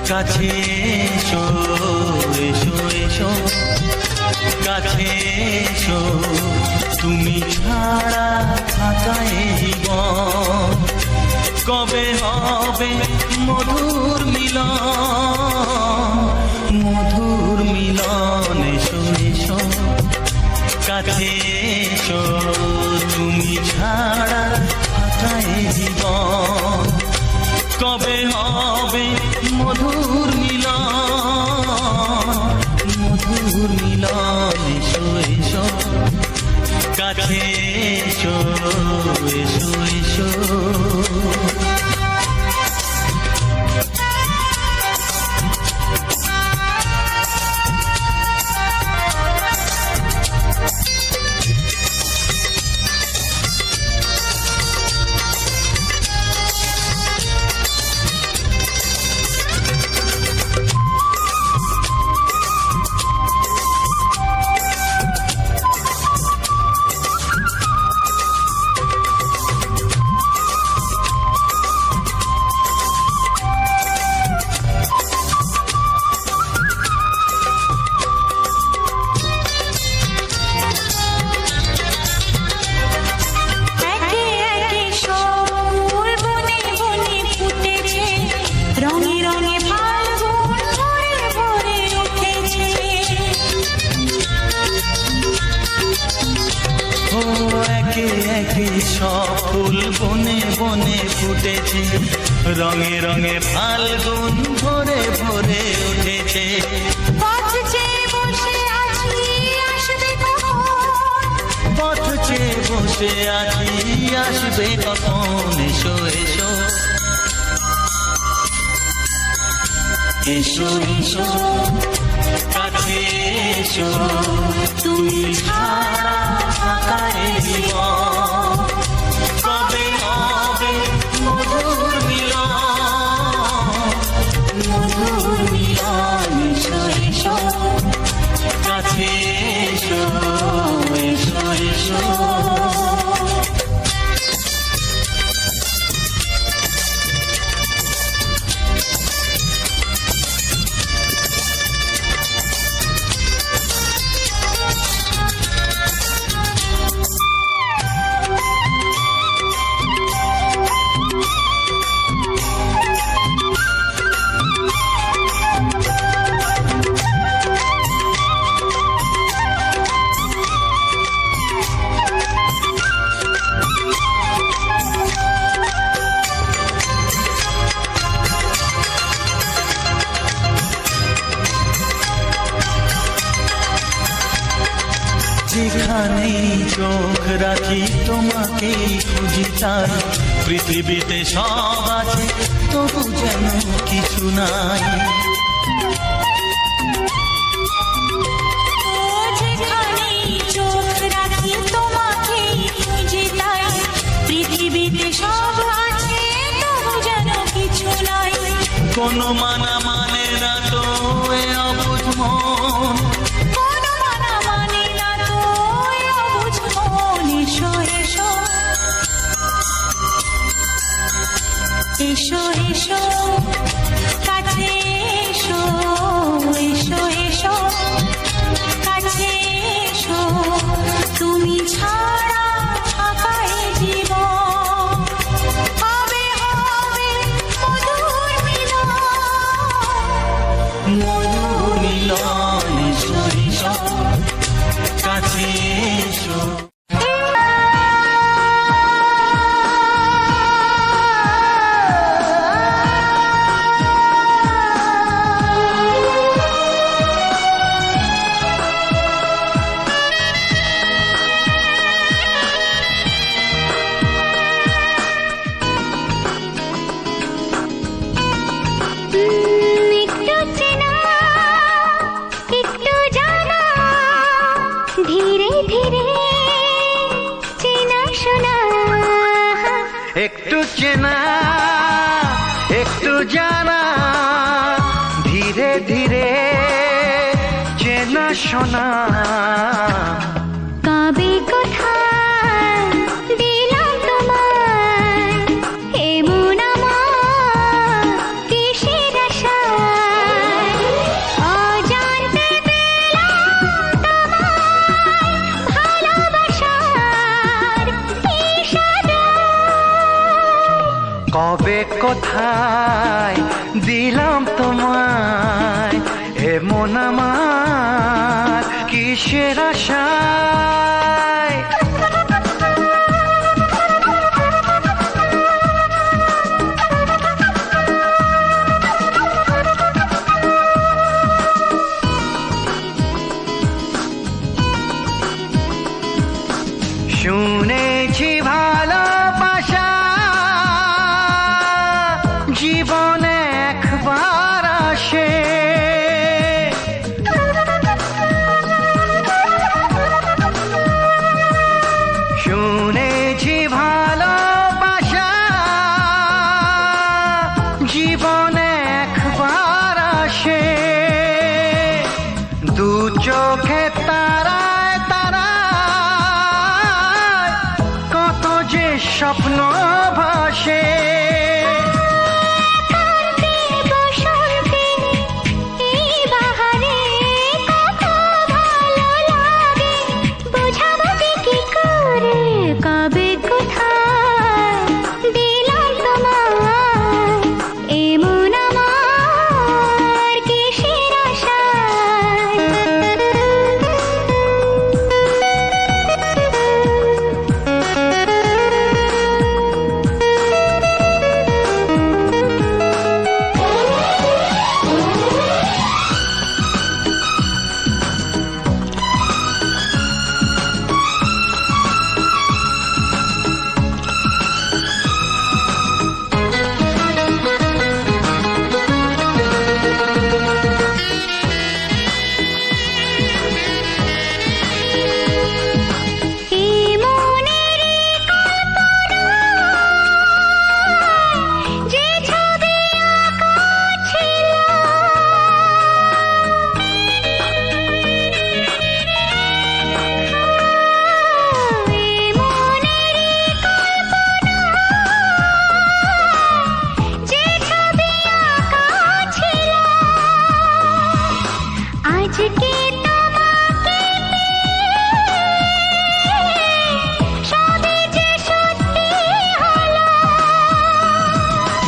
কাছে এসো এসো এসো কাছে এসো তুমি ছাড়া থাকা এ জীবন কবে হবে মধুর মিলন এসো এসো কাছে এসো তুমি ছাড়া থাকা এ জীবন কবে হবে মধুর মিলন এসো এসো কাছে এসো এসো এসো সব ফুল বনে বনে ফুটেছে রঙে রঙে ফাল্গুন ভরে ভরে উঠেছে পথ চেয়ে বসে আছি আসবে কখন এসো এসো এসো এসো কাছে এসো তুমি ছাড়া থাকা এ জীবন কবে হবে মধুর মিলন এসো এসো কাছে এসো এসো এসো যেখানেই চোখ রাখি তোমাকেই খুঁজি তাই পৃথিবীতে সব আছে তবু যেন কিছু নাই যেখানেই চোখ রাখি তোমাকেই খুঁজি তাই পৃথিবীতে সব আছে তবু যেন কিছু নাই কোনো মানা মানে না তো এ অবুঝ মন এসো এসো কাছে এসো এসো এসো কাছে এসো তুমি ছাড়া থাকা এ জীবন হবে হবে মধুর মিলন এসো এসো কাছে এসো একটু চেনা একটু জানা ধীরে ধীরে চেনা শোনা কবে কোথায় দিলাম তোমায় এমন আমার কি কোথায় দিলাম তোমায় এ মন আমার কিসের আশায় শুনেছি ভালোবাসা জীবনে একবার আসে শুনেছি ভালোবাসা জীবনে একবার আসে দু চোখে তারায় তারায় কত যে স্বপ্ন ভাসে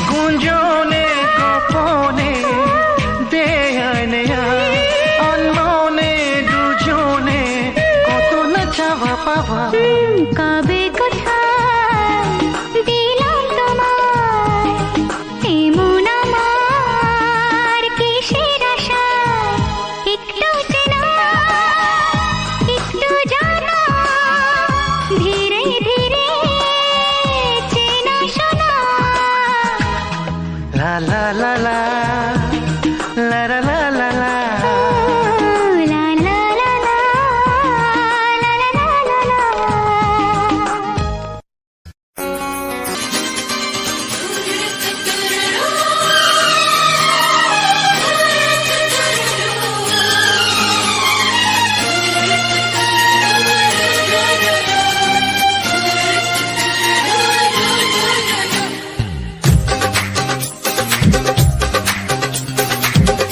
গুঞ্জনে গোপনে দেয়ানে অন্যনে দুজনে কত না চাওয়া পাওয়া কবে কোথায় দিলাম তোমায় এমন আমার কিসের আশা একটু চেনা একটু জানা ধীরে ধীরে চেনা শোনা লা লা লা লা লা লা লা লা লা লা লা লা লা লা লা লা লা।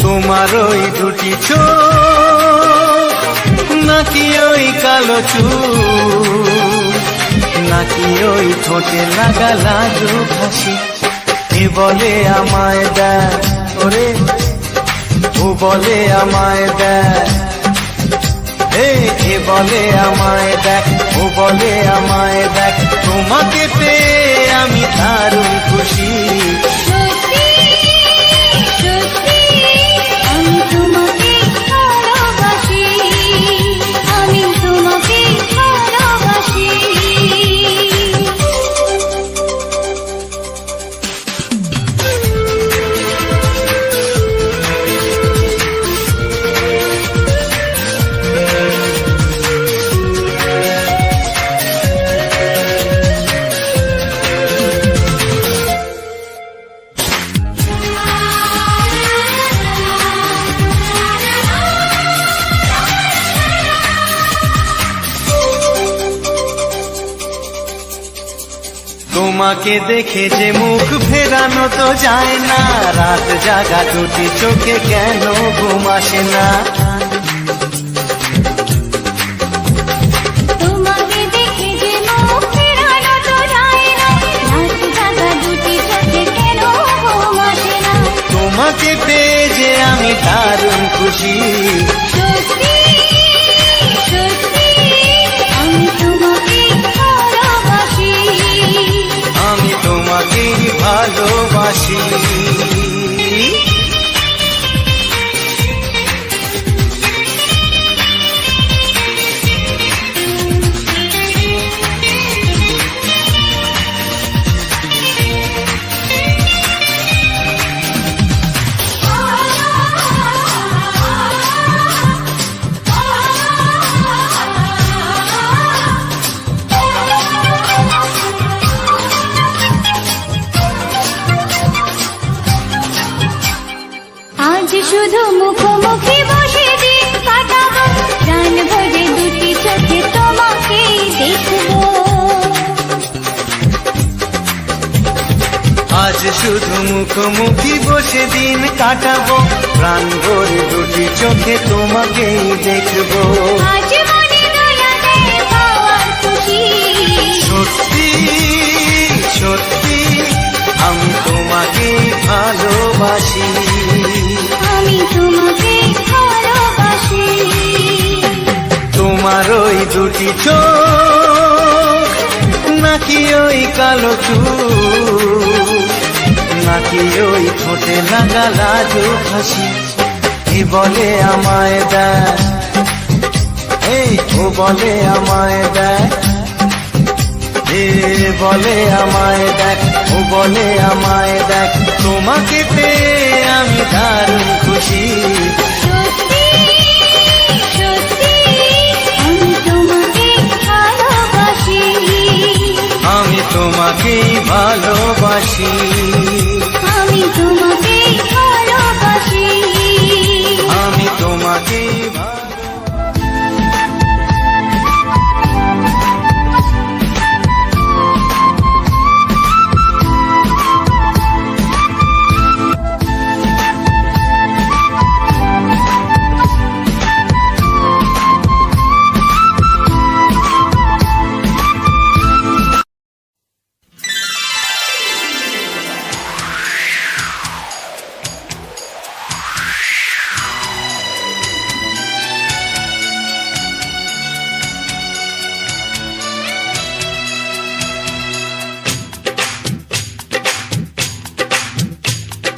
তোমার ওই দুটি চোখ নাকি ওই কালো চুল নাকি ওই ঠোঁটে লাগা লাজুক হাসি এ বলে আমায় দেয় ওরে ও বলে আমায় দেয় এ বলে আমায় দেখ ও বলে আমায় দেখ তোমাকে পেয়ে আমি দারুণ খুশি সত্যি সত্যি আমি তোমাকে ভালোবাসি আমি তোমাকে ভালোবাসি তোমাকে দেখে যে মুখ ফেরানো তো যায় না রাত জাগা দুটি চোখে কেন ঘুম আসে না তোমাকে দেখে যে মুখ ফেরানো তো যায় না রাত জাগা দুটি চোখে কেন তোমাকে পেয়ে যে আমি দারুণ খুশি। সত্যি সত্যি আমি তোমাকে ভালোবাসি, আমি তোমাকেই ভালোবাসি। আজ শুধু মুখোমুখি বসে দিন কাটাবো, প্রাণ ভরে দুটি চোখে তোমাকে দেখবো। আজ শুধু মুখোমুখি বসে দিন কাটাবো, প্রাণ ভরে দুটি চোখে তোমাকেই দেখবো। আজ মনে দোলাতে পাওয়ার খুশি, সত্যি সত্যি আমি তোমাকেই ভালোবাসি, আমি তোমাকে ভালোবাসি। তোমার ওই দুটি চোখ নাকি ওই কালো চুল, নাকি ওই ঠোঁটে লাগা লাজুক হাসি, এ বলে আমায় দেয়, এই ও বলে আমায় দেয়, এ বলে আমায় দেখ, ও বলে আমায় দেখ, তোমাকে পেয়ে আমি দারুণ খুশি। সত্যি সত্যি আমি তোমাকে ভালোবাসি, আমি তোমাকেই ভালোবাসি, আমি তোমাকে ভালোবাসি। আমি তোমাকেই ভালোবাসি।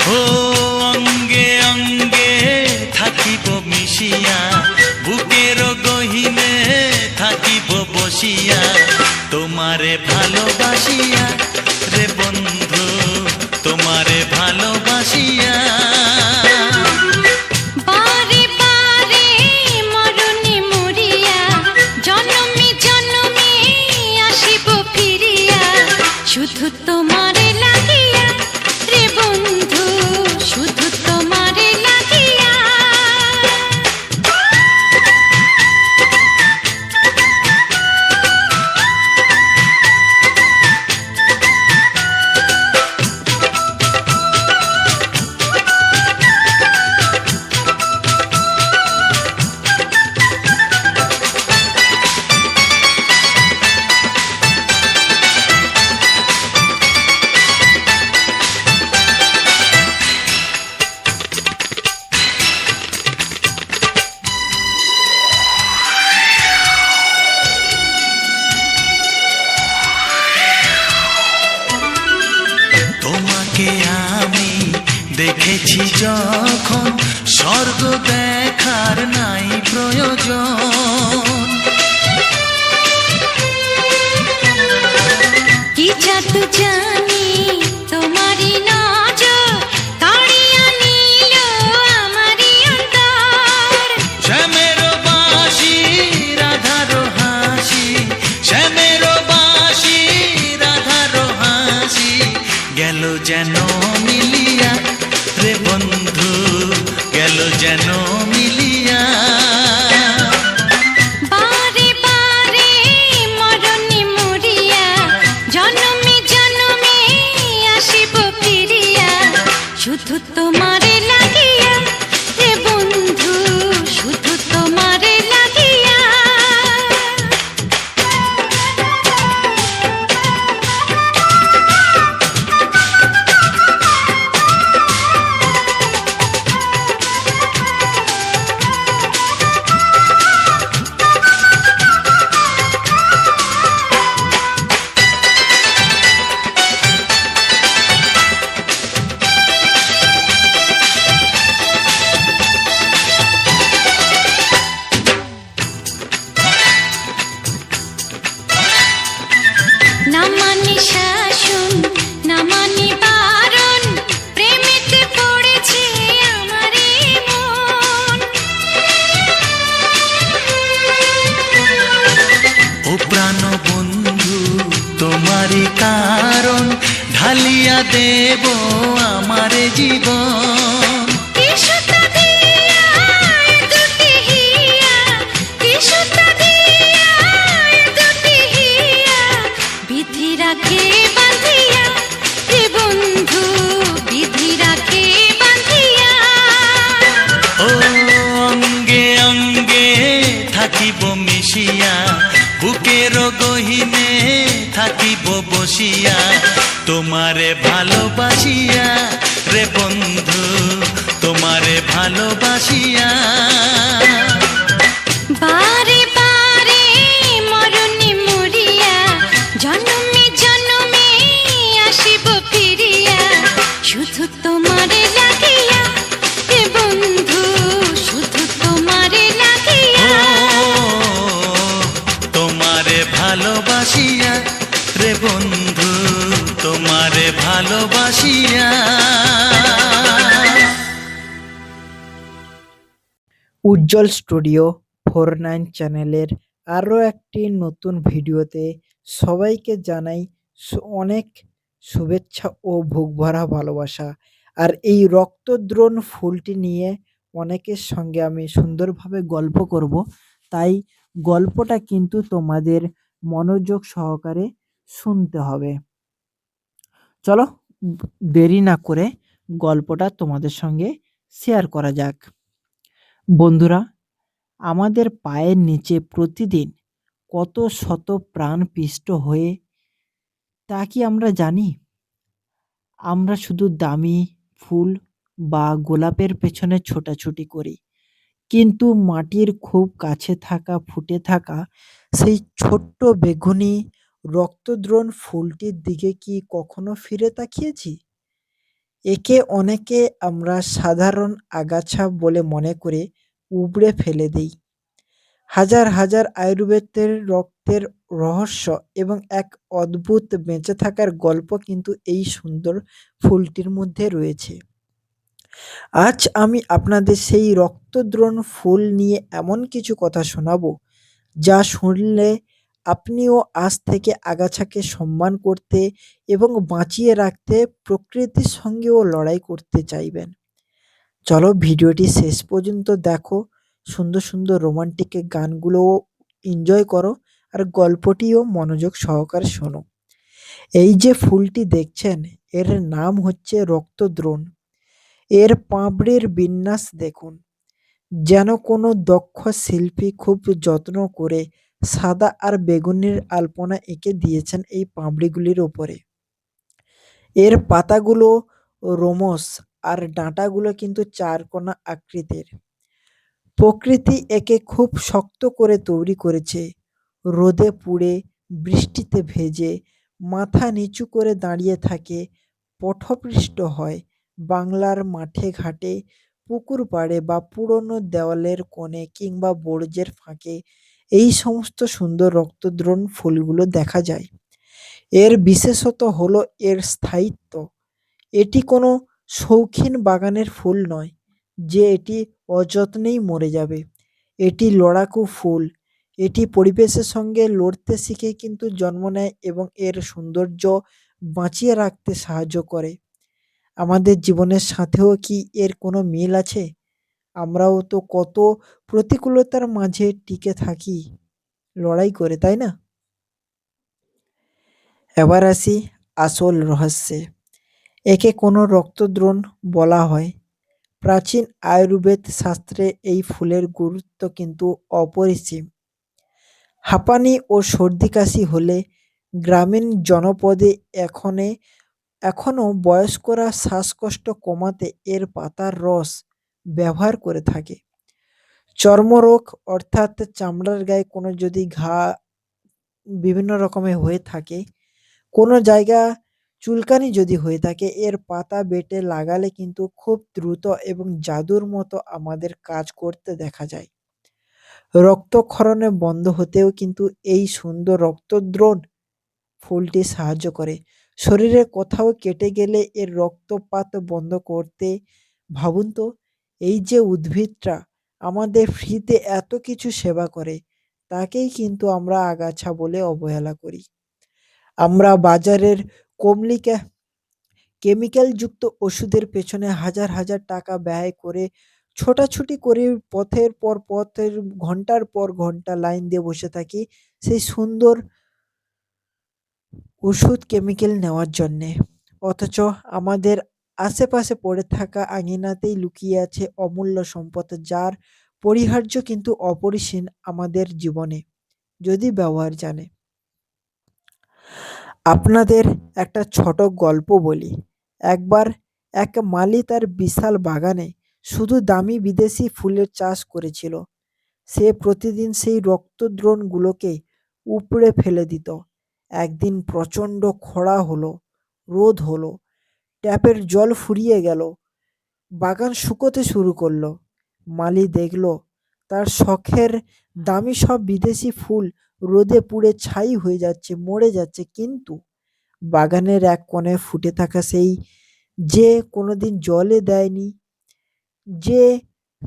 ও অঙ্গে অঙ্গে থাকিব মিশিয়া, বুকের গহিনে থাকিব বসিয়া, তোমারে ভালোবাসিয়া রে বন্ধু, তোমারে ভালোবাসিয়া। বারে বারে মরণে মরিয়া, জনমে জনমে আসিব ফিরিয়া, শুধু তোমারে লাগিয়া রে বন্ধু, শুধু তোমারে লাগিয়া। তোমাকে আমি দেখেছি যখন, স্বর্গ দেখার নাই প্রয়োজন। কি জাদু জানি তোমারই নজর, কাড়িয়া নিল আমারই অন্তর। শ্যামের বাঁশি রাধার হাসি, শ্যামের বাঁশি রাধার হাসি, গেল যেন মিলিয়া রে বন্ধু, গেল যেন মিলিয়া। বারে বারে মরণে মরিয়া, জনমে জনমে আসিব ফিরিয়া, শুধু তোমারে লাগিয়া রে বন্ধু, শুধু তোমারে লাগিয়া। দিয়া দেব আমার জীবন। কি সুতা দিয়া দুটি হিয়া, কি সুতা দিয়া দুটি হিয়া, বিধি রাখে বাঁধিয়া রে বন্ধু, বিধি রাখে বাঁধিয়া। ও অঙ্গে অঙ্গে থাকিব মিশিয়া, বুকের গহিনে থাকিব বসিয়া, তোমারে ভালোবাসিয়া রে বন্ধু, তোমারে ভালোবাসিয়া। বারে বারে মরণে মরিয়া, জন্মে জন্মে আসিব ফিরিয়া, শুধু তোমারে লাগিয়া রে বন্ধু, শুধু তোমারে লাগিয়া। তোমারে ভালোবাসিয়া রে বন্ধু, তোমারে ভালোবাসিয়া। উজ্জ্বল স্টুডিও 49 চ্যানেলের আরও একটি নতুন ভিডিওতে সবাইকে জানাই অনেক শুভেচ্ছা ও বুক ভরা ভালোবাসা। আর এই রক্তদ্রোণ ফুলটি নিয়ে অনেকের সঙ্গে আমি সুন্দরভাবে গল্প করব, তাই গল্পটা কিন্তু তোমাদের মনোযোগ সহকারে শুনতে হবে। চলো দেরি না করে গল্পটা তোমাদের সঙ্গে শেয়ার করা যাক। বন্ধুরা, আমাদের পায়ের নিচে প্রতিদিন কত শত প্রাণ পিষ্ট হয়ে, তা কি আমরা জানি? আমরা শুধু দামি ফুল বা গোলাপের পেছনে ছোটাছুটি করি, কিন্তু মাটির খুব কাছে থাকা ফুটে থাকা সেই ছোট্ট বেগুনি রক্তদ্রোণ ফুলটির দিকে কি কখনো ফিরে তাকিয়েছি? একে অনেকে আমরা সাধারণ আগাছা বলে মনে করে উপড়ে ফেলে দিই। হাজার হাজার আয়ুর্বেদের রক্তের রহস্য এবং এক অদ্ভুত বেঁচে থাকার গল্প কিন্তু এই সুন্দর ফুলটির মধ্যে রয়েছে। আজ আমি আপনাদের সেই রক্তদ্রোণ ফুল নিয়ে এমন কিছু কথা শোনাবো, যা শুনলে আপনিও আজ থেকে আগাছাকে সম্মান করতে এবং বাঁচিয়ে রাখতে প্রকৃতির সঙ্গেও লড়াই করতে চাইবেন। চলো ভিডিওটি শেষ পর্যন্ত দেখো, সুন্দর সুন্দর রোমান্টিক গানগুলোও এনজয় করো, আর গল্পটিও মনোযোগ সহকারে শোনো। এই যে ফুলটি দেখছেন, এর নাম হচ্ছে রক্তদ্রোণ। এর পাপড়ির বিন্যাস দেখুন, যেন কোনো দক্ষ শিল্পী খুব যত্ন করে সাদা আর বেগুনির আলপনা এঁকে দিয়েছেন এই পাপড়িগুলির ওপরে। এর পাতাগুলো রোমস আর ডাঁটাগুলো কিন্তু চারকোনা আকৃতির। প্রকৃতি একে খুব শক্ত করে তৈরি করেছে। রোদে পুড়ে, বৃষ্টিতে ভেজে, মাথা নিচু করে দাঁড়িয়ে থাকে, পথপৃষ্ট হয় বাংলার মাঠে ঘাটে, পুকুর পাড়ে বা পুরনো দেওয়ালের কোণে কিংবা বর্জ্যের ফাঁকে এই সমস্ত সুন্দর রক্তদ্রোণ ফুলগুলো দেখা যায়। এর বিশেষত হলো এর স্থায়িত্ব। এটি কোনো শৌখিন বাগানের ফুল নয় যে এটি অযত্নেই মরে যাবে। এটি লড়াকু ফুল। এটি পরিবেশের সঙ্গে লড়তে শিখে কিন্তু জন্ম নেয় এবং এর সৌন্দর্য বাঁচিয়ে রাখতে সাহায্য করে। আমাদের জীবনের সাথেও কি এর কোনো মিল আছে? আমরাও তো কত প্রতিকূলতার মাঝে টিকে থাকি লড়াই করে, তাই না? এবার আসি আসল রহস্যে। একে কোনো রক্তদ্রোণ বলা হয়। প্রাচীন আয়ুর্বেদ শাস্ত্রে এই ফুলের গুরুত্ব কিন্তু অপরিসীম। হাঁপানি ও সর্দি কাশি হলে গ্রামীণ জনপদে এখনও বয়স্করা শ্বাসকষ্ট কমাতে এর পাতার রস ব্যবহার করে থাকে। চর্মরোগ অর্থাৎ চামড়ার গায়ে কোনো যদি ঘা বিভিন্ন রকমের হয়ে থাকে, কোনো জায়গা চুলকানি যদি হয়ে থাকে, এর পাতা বেটে লাগালে কিন্তু খুব দ্রুত এবং জাদুর মতো আমাদের কাজ করতে দেখা যায়। রক্তক্ষরণে বন্ধ হতেও কিন্তু এই সুন্দর রক্তদ্রোণ ফুলটি সাহায্য করে। শরীরে কোথাও কেটে গেলে এর রক্তপাত বন্ধ করতে, ভাবুন তো, এই যে উদ্ভিদটা আমাদের ফ্রিতে এত কিছু সেবা করে, তাকেই কিন্তু আমরা আগাছা বলে অবহেলা করি। আমরা বাজারের কেমিক্যালযুক্ত ওষুধের পেছনে হাজার হাজার টাকা ব্যয় করে ছোটাছুটি করে পথের পর পথের ঘন্টার পর ঘন্টা লাইন দিয়ে বসে থাকি সেই সুন্দর ওষুধ কেমিক্যাল নেওয়ার জন্যে। অথচ আমাদের আশেপাশে পড়ে থাকা আঙিনাতেই লুকিয়ে আছে অমূল্য সম্পদ, যার পরিহার্য কিন্তু অপরিসীম আমাদের জীবনে, যদি ব্যবহার জানে। আপনাদের একটা ছোট গল্প বলি। একবার এক মালি তার বিশাল বাগানে শুধু দামি বিদেশি ফুলের চাষ করেছিল। সে প্রতিদিন সেই রক্তদ্রোণগুলোকে উপড়ে ফেলে দিত। একদিন প্রচণ্ড খরা হলো, রোদ হলো, ট্যাপের জল ফুরিয়ে গেল, বাগান শুকোতে শুরু করলো। মালি দেখল তার শখের দামি সব বিদেশি ফুল রোদে পুড়ে ছাই হয়ে যাচ্ছে, মরে যাচ্ছে, কিন্তু বাগানের এক কোণে ফুটে থাকা সেই যে কোনোদিন জলে দেয়নি, যে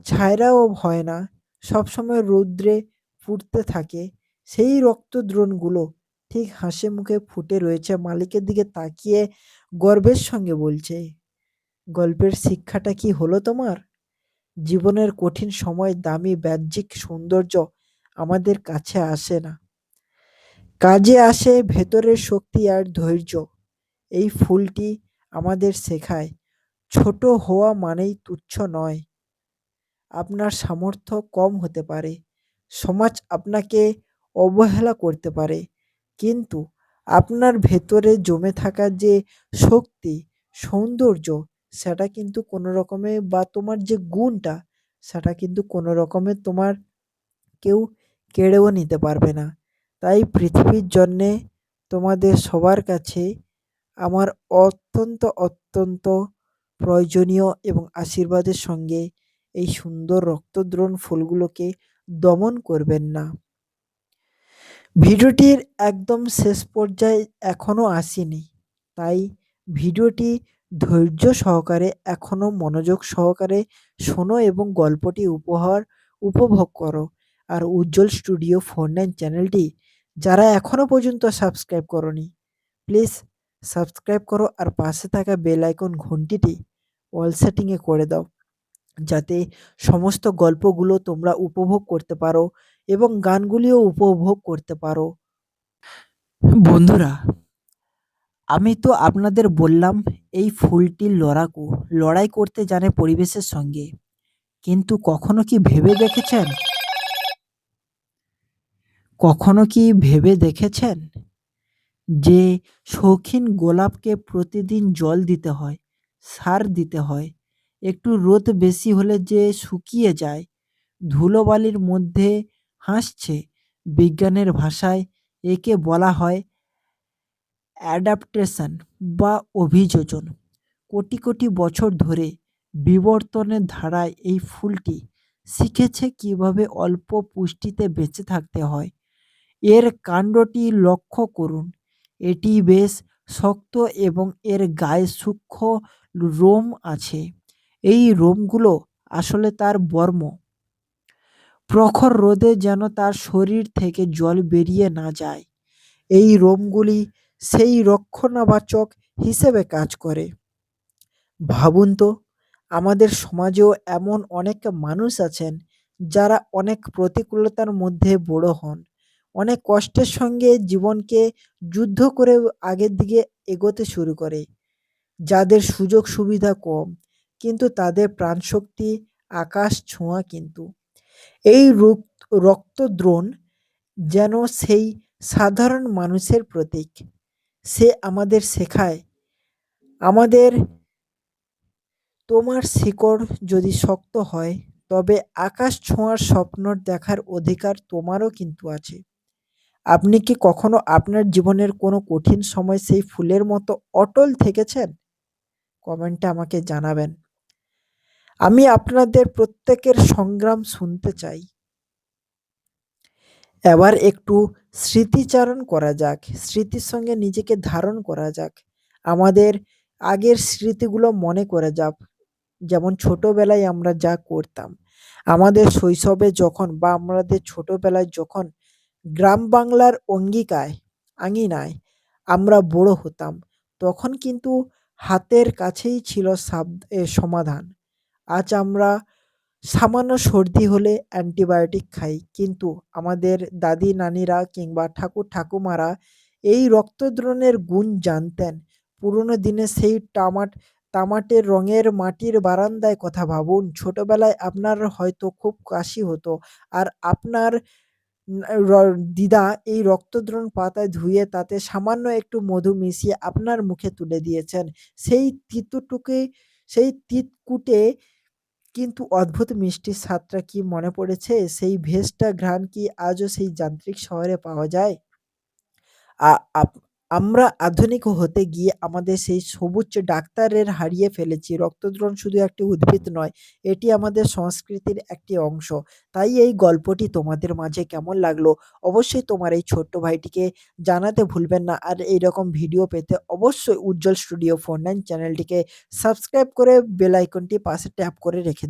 ছায়রাও হয় না, সবসময় রৌদ্রে ফুটতে থাকে, সেই রক্তদ্রোণগুলো ঠিক হাসি মুখে ফুটে রয়েছে, মালিকের দিকে তাকিয়ে গর্বের সঙ্গে বলছে, গল্পের শিক্ষাটা কি হলো তোমার? জীবনের কঠিন সময় দামি বাহ্যিক সৌন্দর্য আমাদের কাছে আসে না, কাজে আসে ভেতরের শক্তি আর ধৈর্য। এই ফুলটি আমাদের শেখায় ছোট হওয়া মানেই তুচ্ছ নয়। আপনার সামর্থ্য কম হতে পারে, সমাজ আপনাকে অবহেলা করতে পারে, কিন্তু আপনার ভেতরে জমে থাকা যে শক্তি, সৌন্দর্য, সেটা কিন্তু কোনো রকমে, বা তোমার যে গুণটা, সেটা কিন্তু কোনো রকমে তোমার কেউ কেড়েও নিতে পারবে না। তাই পৃথিবীর জন্যে তোমাদের সবার কাছে আমার অত্যন্ত অত্যন্ত প্রয়োজনীয় এবং আশীর্বাদের সঙ্গে এই সুন্দর রক্তদ্রোণ ফুলগুলোকে দমন করবেন না। ভিডিওটির একদম শেষ পর্যায়ে এখনও আসেনি, তাই ভিডিওটি ধৈর্য সহকারে এখনও মনোযোগ সহকারে শোনো এবং গল্পটি উপভোগ করো। আর উজ্জ্বল স্টুডিও 49 চ্যানেলটি যারা এখনও পর্যন্ত সাবস্ক্রাইব করোনি, প্লিজ সাবস্ক্রাইব করো আর পাশে থাকা বেল আইকন ঘন্টিটি অল সেটিংয়ে করে দাও, যাতে সমস্ত গল্পগুলো তোমরা উপভোগ করতে পারো এবং গানগুলিও উপভোগ করতে পারো। বন্ধুরা, আমি তো আপনাদের বললাম এই ফুলটি লড়াকু, লড়াই করতে জানে পরিবেশের সঙ্গে, কিন্তু কখনো কি ভেবে দেখেছেন যে শৌখিন গোলাপকে প্রতিদিন জল দিতে হয়, সার দিতে হয়, একটু রোদ বেশি হলে যে শুকিয়ে যায়, ধুলোবালির মধ্যে হাসছে। বিজ্ঞানের ভাষায় একে বলা হয় অ্যাডাপ্টেশন বা অভিযোজন। কোটি কোটি বছর ধরে বিবর্তনের ধারায় এই ফুলটি শিখেছে কিভাবে অল্প পুষ্টিতে বেঁচে থাকতে হয়। এর কাণ্ডটি লক্ষ্য করুন, এটি বেশ শক্ত এবং এর গায়ে সূক্ষ্ম রোম আছে। এই রোমগুলো আসলে তার বর্ম। প্রখর রোদে যেন তার শরীর থেকে জল বেরিয়ে না যায়, এই রোমগুলি সেই রক্ষণাবেক্ষক হিসেবে কাজ করে। ভাবুন তো, আমাদের সমাজেও এমন অনেক মানুষ আছেন যারা অনেক প্রতিকূলতার মধ্যে বড় হন, অনেক কষ্টের সঙ্গে জীবনকে যুদ্ধ করে আগের দিকে এগোতে শুরু করে, যাদের সুযোগ সুবিধা কম, কিন্তু তাদের প্রাণশক্তি আকাশ ছোঁয়া। কিন্তু এই রক্তদ্রোণ যেন সেই সাধারণ মানুষের প্রতীক। সে আমাদের শেখায়, আমাদের তোমার শিকড় যদি শক্ত হয়, তবে আকাশ ছোঁয়ার স্বপ্ন দেখার অধিকার তোমারও কিন্তু আছে। আপনি কি কখনো আপনার জীবনের কোনো কঠিন সময় সেই ফুলের মতো অটল থেকেছেন? কমেন্টে আমাকে জানাবেন। আমি আপনাদের প্রত্যেকের সংগ্রাম শুনতে চাই। এবার একটু স্মৃতিচারণ করা যাক, স্মৃতির সঙ্গে নিজেকে ধারণ করা যাক, আমাদের আগের স্মৃতিগুলো মনে করে যাক। যেমন ছোটবেলায় আমরা যা করতাম, আমাদের শৈশবে যখন, বা আমাদের ছোটবেলায় যখন গ্রাম বাংলার আঙিনায় আমরা বড় হতাম, তখন কিন্তু হাতের কাছেই ছিল সমাধান। আজ আমরা সামান্য সর্দি হলে অ্যান্টিবায়োটিক খাই, কিন্তু আমাদের দাদি নানিরা কিংবা ঠাকুর ঠাকুমারা এই রক্তদ্রবণের গুণ জানতেন। পুরনো দিনে সেই তামাটের রঙের মাটির বারান্দায় কথা ভাবুন। ছোটবেলায় আপনার হয়তো খুব কাশি হতো, আর আপনার দিদা এই রক্তদ্রবণ পাতায় ধুয়ে তাতে সামান্য একটু মধু মিশিয়ে আপনার মুখে তুলে দিয়েছেন। সেই সেই তিতকুটে কিন্তু অদ্ভুত মিষ্টি স্বাদটা কি মনে পড়েছে? সেই ভেষটা ঘ্রাণ কি আজও সেই যান্ত্রিক শহরে পাওয়া যায়? আ আপ আমরা আধুনিক হতে গিয়ে আমাদের সেই সবুজ ডাক্তারের হারিয়ে ফেলেছি। রক্তদ্রবণ শুধু একটি উদ্ভিদ নয়, এটি আমাদের সংস্কৃতির একটি অংশ। তাই এই গল্পটি তোমাদের মাঝে কেমন লাগলো? অবশ্যই তোমার এই ছোট্ট ভাইটিকে জানাতে ভুলবেন না। আর এইরকম ভিডিও পেতে অবশ্যই উজ্জ্বল স্টুডিও 49 চ্যানেলটিকে সাবস্ক্রাইব করে বেল আইকনটি পাশে ট্যাপ করে রেখে